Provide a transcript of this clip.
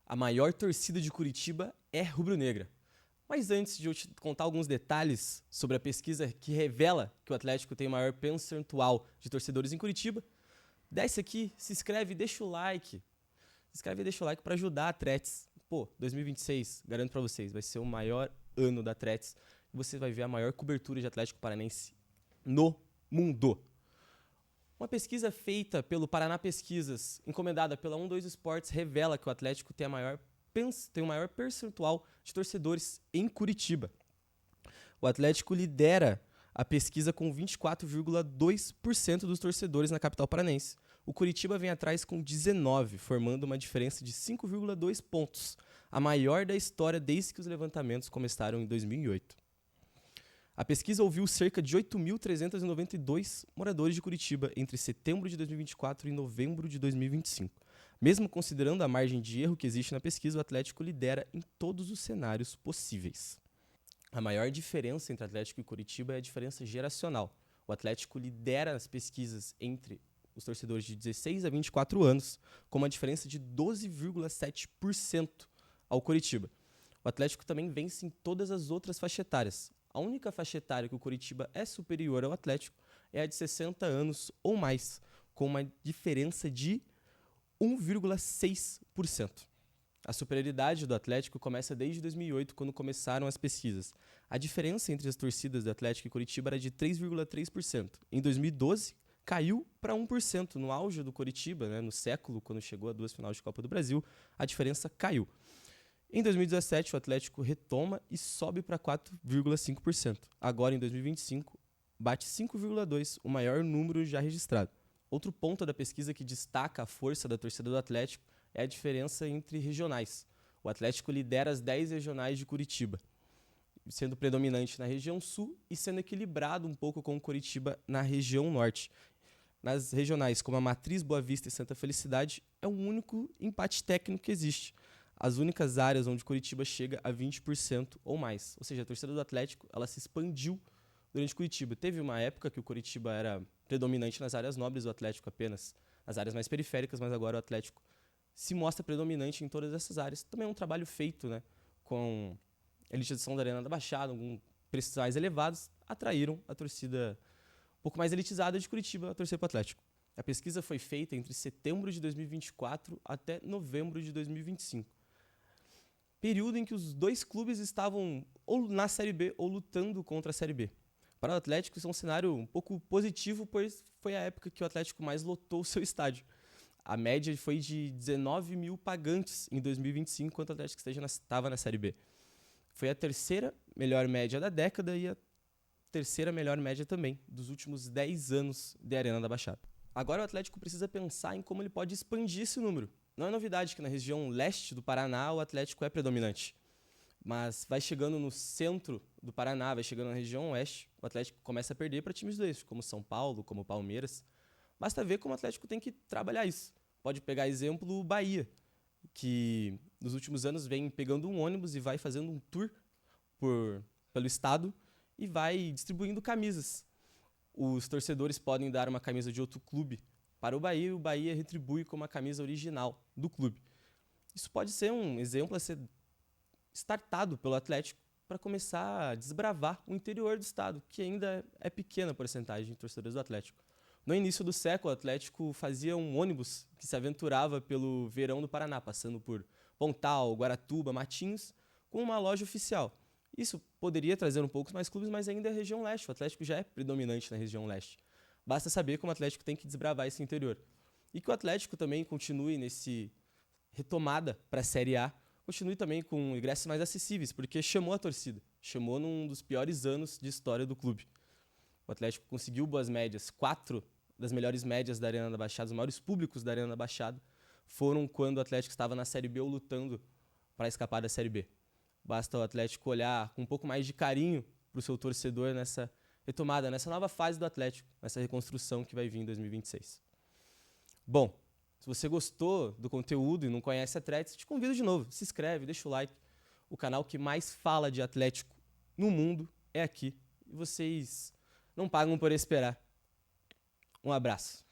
A maior torcida de Curitiba é rubro-negra. Mas antes de eu te contar alguns detalhes sobre a pesquisa que revela que o Atlético tem o maior percentual de torcedores em Curitiba, desce aqui, se inscreve e deixa o like. Se inscreve e deixa o like para ajudar a Atlético. Pô, 2026, garanto para vocês, vai ser o maior ano da Atlético. E você vai ver a maior cobertura de Atlético Paranaense no mundo. Uma pesquisa feita pelo Paraná Pesquisas, encomendada pela 12 Esportes, revela que o Atlético tem o maior percentual de torcedores em Curitiba. O Atlético lidera a pesquisa com 24,2% dos torcedores na capital paranaense. O Curitiba vem atrás com 19%, formando uma diferença de 5,2 pontos, a maior da história desde que os levantamentos começaram em 2008. A pesquisa ouviu cerca de 8.392 moradores de Curitiba entre setembro de 2024 e novembro de 2025. Mesmo considerando a margem de erro que existe na pesquisa, o Atlético lidera em todos os cenários possíveis. A maior diferença entre Atlético e Curitiba é a diferença geracional. O Atlético lidera as pesquisas entre os torcedores de 16 a 24 anos, com uma diferença de 12,7% ao Curitiba. O Atlético também vence em todas as outras faixas etárias. A única faixa etária que o Curitiba é superior ao Atlético é a de 60 anos ou mais, com uma diferença de 1,6%. A superioridade do Atlético começa desde 2008, quando começaram as pesquisas. A diferença entre as torcidas do Atlético e Curitiba era de 3,3%. Em 2012, caiu para 1%. No auge do Curitiba, no século, quando chegou a 2 finais de Copa do Brasil, a diferença caiu. Em 2017, o Atlético retoma e sobe para 4,5%. Agora, em 2025, bate 5,2%, o maior número já registrado. Outro ponto da pesquisa que destaca a força da torcida do Atlético é a diferença entre regionais. O Atlético lidera as 10 regionais de Curitiba, sendo predominante na região sul e sendo equilibrado um pouco com o Curitiba na região norte. Nas regionais como a Matriz, Boa Vista e Santa Felicidade, é o único empate técnico que existe. As únicas áreas onde Curitiba chega a 20% ou mais. Ou seja, a torcida do Atlético ela se expandiu durante Curitiba. Teve uma época que o Curitiba era predominante nas áreas nobres, o Atlético apenas nas áreas mais periféricas, mas agora o Atlético se mostra predominante em todas essas áreas. Também é um trabalho feito com a elitização da Arena da Baixada, com preços mais elevados, atraíram a torcida um pouco mais elitizada de Curitiba a torcer para o Atlético. A pesquisa foi feita entre setembro de 2024 até novembro de 2025. Período em que os dois clubes estavam ou na Série B ou lutando contra a Série B. Para o Atlético, isso é um cenário um pouco positivo, pois foi a época que o Atlético mais lotou o seu estádio. A média foi de 19 mil pagantes em 2025, enquanto o Atlético estava na Série B. Foi a terceira melhor média da década e a terceira melhor média também dos últimos 10 anos de Arena da Baixada. Agora o Atlético precisa pensar em como ele pode expandir esse número. Não é novidade que na região leste do Paraná o Atlético é predominante. Mas vai chegando no centro do Paraná, vai chegando na região oeste, o Atlético começa a perder para times do eixo, como São Paulo, como Palmeiras. Basta ver como o Atlético tem que trabalhar isso. Pode pegar exemplo o Bahia, que nos últimos anos vem pegando um ônibus e vai fazendo um tour pelo estado e vai distribuindo camisas. Os torcedores podem dar uma camisa de outro clube para o Bahia e o Bahia retribui com uma camisa original do clube. Isso pode ser um exemplo a ser startado pelo Atlético para começar a desbravar o interior do estado, que ainda é pequena a porcentagem de torcedores do Atlético. No início do século, o Atlético fazia um ônibus que se aventurava pelo verão do Paraná, passando por Pontal, Guaratuba, Matinhos, com uma loja oficial. Isso poderia trazer um pouco mais clubes, mas ainda é a região leste. O Atlético já é predominante na região leste. Basta saber como o Atlético tem que desbravar esse interior. E que o Atlético também continue nesse retomada para a Série A, continue também com ingressos mais acessíveis, porque chamou a torcida. Chamou num dos piores anos de história do clube. O Atlético conseguiu boas médias. 4 das melhores médias da Arena da Baixada, os maiores públicos da Arena da Baixada, foram quando o Atlético estava na Série B ou lutando para escapar da Série B. Basta o Atlético olhar com um pouco mais de carinho para o seu torcedor nessa retomada, nessa nova fase do Atlético, nessa reconstrução que vai vir em 2026. Bom, se você gostou do conteúdo e não conhece Atlético, te convido de novo, se inscreve, deixa o like. O canal que mais fala de Atlético no mundo é aqui. E vocês não pagam por esperar. Um abraço.